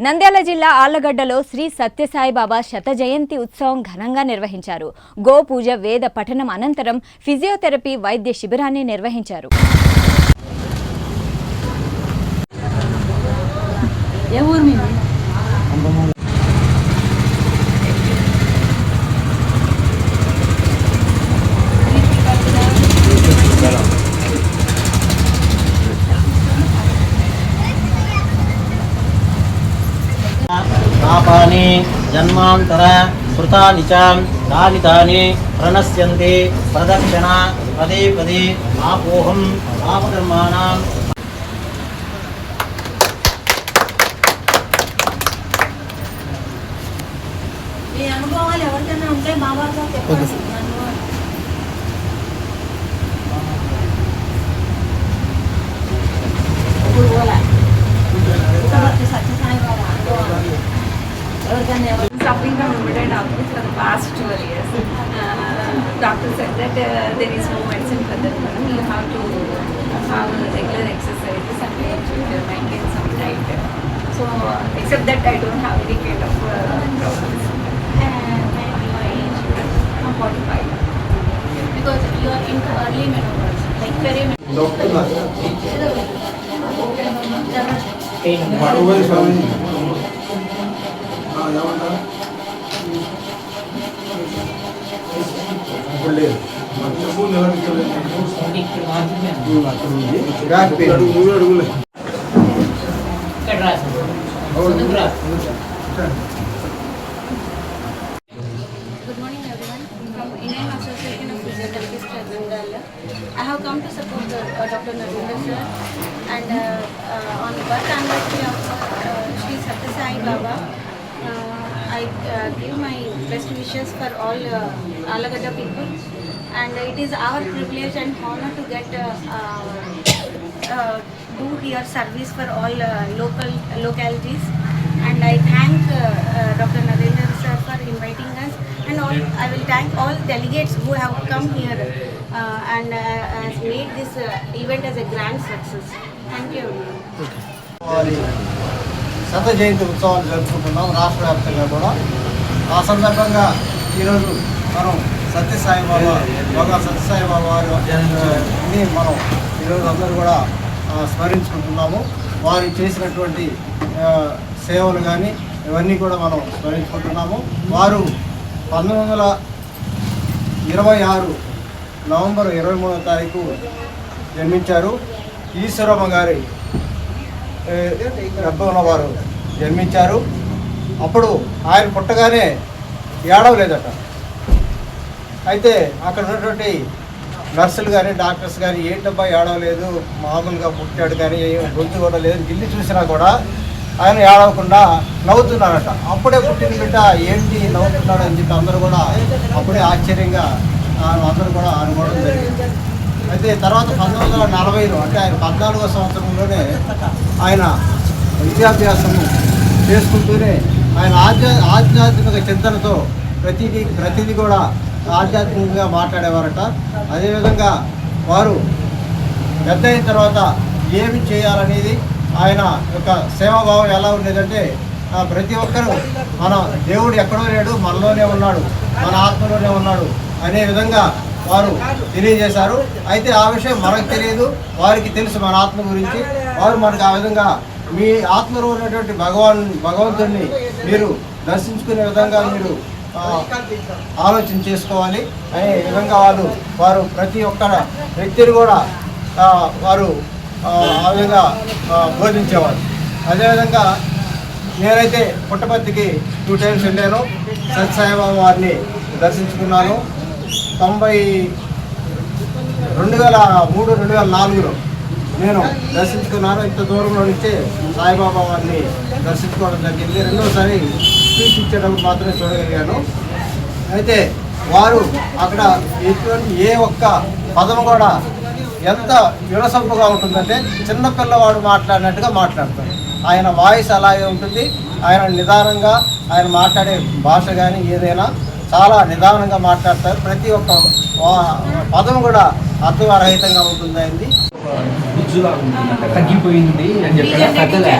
నంద్యాల జిల్లా ఆళ్లగడ్డలో శ్రీ సత్యసాయిబాబా శత జయంతి ఉత్సవం ఘనంగా నిర్వహించారు. గోపూజ, వేద పఠనం అనంతరం ఫిజియోథెరపీ వైద్య శిబిరాన్ని నిర్వహించారు. పాపాని జన్మాంతర కృతాని చ కాలితాని ప్రణశ్యంతి ప్రదక్షిణ పదే పదే ఆపోహం పాపకర్మాణం. ఈ అనుభవాలు ఎవరికైనా ఉంటే మా వారితో చెప్పండి. Suffering from rheumatoid arthritis for the past 12 years. Doctor said that there is no medicine for that. You have to have regular exercises and you should maintain some diet. So, except that I don't have any kind of problems. My age is 45. Because you are into early menopause, like perimenopause. Good morning everyone. From Indian Association of Physiotherapists at Nandala. I have come to support Dr. Narendra sir and on the birth anniversary of Sri Sathya Sai Baba. I give my best wishes for all Allagadda people, and it is our privilege and honor to get do here service for all localities, and I thank Dr. Narendra sir for inviting us, and all, I will thank all delegates who have come here and has made this event as a grand success. Thank you everyone. శత జయంతి ఉత్సవాలు జరుపుకుంటున్నాం రాష్ట్ర వ్యాప్తంగా కూడా. ఆ సందర్భంగా ఈరోజు మనం సత్యసాయిబాబా వారిని మనం ఈరోజు అందరూ కూడా స్మరించుకుంటున్నాము. వారు చేసినటువంటి సేవలు కానీ ఇవన్నీ కూడా మనం స్మరించుకుంటున్నాము. వారు 1926 నవంబర్ 23వ తారీఖు జన్మించారు. ఈశ్వరమ్మ గారి గర్భంలో వారు జన్మించారు. అప్పుడు ఆయన పుట్టగానే ఏడవలేదట. అయితే అక్కడ ఉన్నటువంటి నర్సులు కానీ డాక్టర్స్ కానీ ఏంటబ్బా ఏడవలేదు, మామూలుగా పుట్టాడు కానీ గొంతు కూడా లేదు, గిల్లి చూసినా కూడా ఆయన ఏడవకుండా నవ్వుతున్నారట. అప్పుడే పుట్టిన బిడ్డ ఏంటి నవ్వుతున్నాడు అని చెప్పి అందరూ కూడా అప్పుడే ఆశ్చర్యంగా అందరూ కూడా అనుకోవడం జరిగింది. అయితే తర్వాత 1940లో అంటే ఆయన 14వ సంవత్సరంలోనే ఆయన విద్యాభ్యాసము చేసుకుంటూనే ఆయన ఆధ్యాత్మిక చింతనతో ప్రతిదీ కూడా ఆధ్యాత్మికంగా మాట్లాడేవారట. అదేవిధంగా వారు పెద్ద అయిన తర్వాత ఏమి చేయాలనేది ఆయన యొక్క సేవాభావం ఎలా ఉండేదంటే ప్రతి ఒక్కరూ మన దేవుడు ఎక్కడో లేడు, మనలోనే ఉన్నాడు, మన ఆత్మలోనే ఉన్నాడు అనే విధంగా వారు తెలియజేశారు. అయితే ఆ విషయం మనకు తెలియదు, వారికి తెలుసు మన ఆత్మ గురించి. వారు మనకు ఆ విధంగా మీ ఆత్మలో ఉన్నటువంటి భగవంతుడిని మీరు దర్శించుకునే విధంగా మీరు ఆలోచన చేసుకోవాలి అనే విధంగా వారు ప్రతి ఒక్క వ్యక్తిని కూడా వారు ఆ విధంగా బోధించేవారు. అదేవిధంగా నేనైతే పుట్టపర్తికి 2 times వెళ్ళాను. సత్యసాయిబాబా వారిని దర్శించుకున్నాను. 2003-2004లో నేను దర్శించుకున్నాను. ఇంత దూరంలో నుంచే సాయిబాబా వారిని దర్శించుకోవడం జరిగింది. రెండోసారి స్పీచ్ ఇచ్చేటప్పుడు మాత్రమే చూడగలిగాను. అయితే వారు అక్కడ ఎటువంటి ఏ ఒక్క పదం కూడా ఎంత వినసొంపుగా ఉంటుందంటే చిన్నపిల్లవాడు మాట్లాడినట్టుగా మాట్లాడతారు. ఆయన వాయిస్ అలాగే ఉంటుంది. ఆయన నిదానంగా ఆయన మాట్లాడే భాష కానీ ఏదైనా చాలా నిదానంగా మాట్లాడతారు. ప్రతి ఒక్క పదం కూడా అర్థరహితంగా ఉంటుంది. తగ్గిపోయింది అని చెప్పి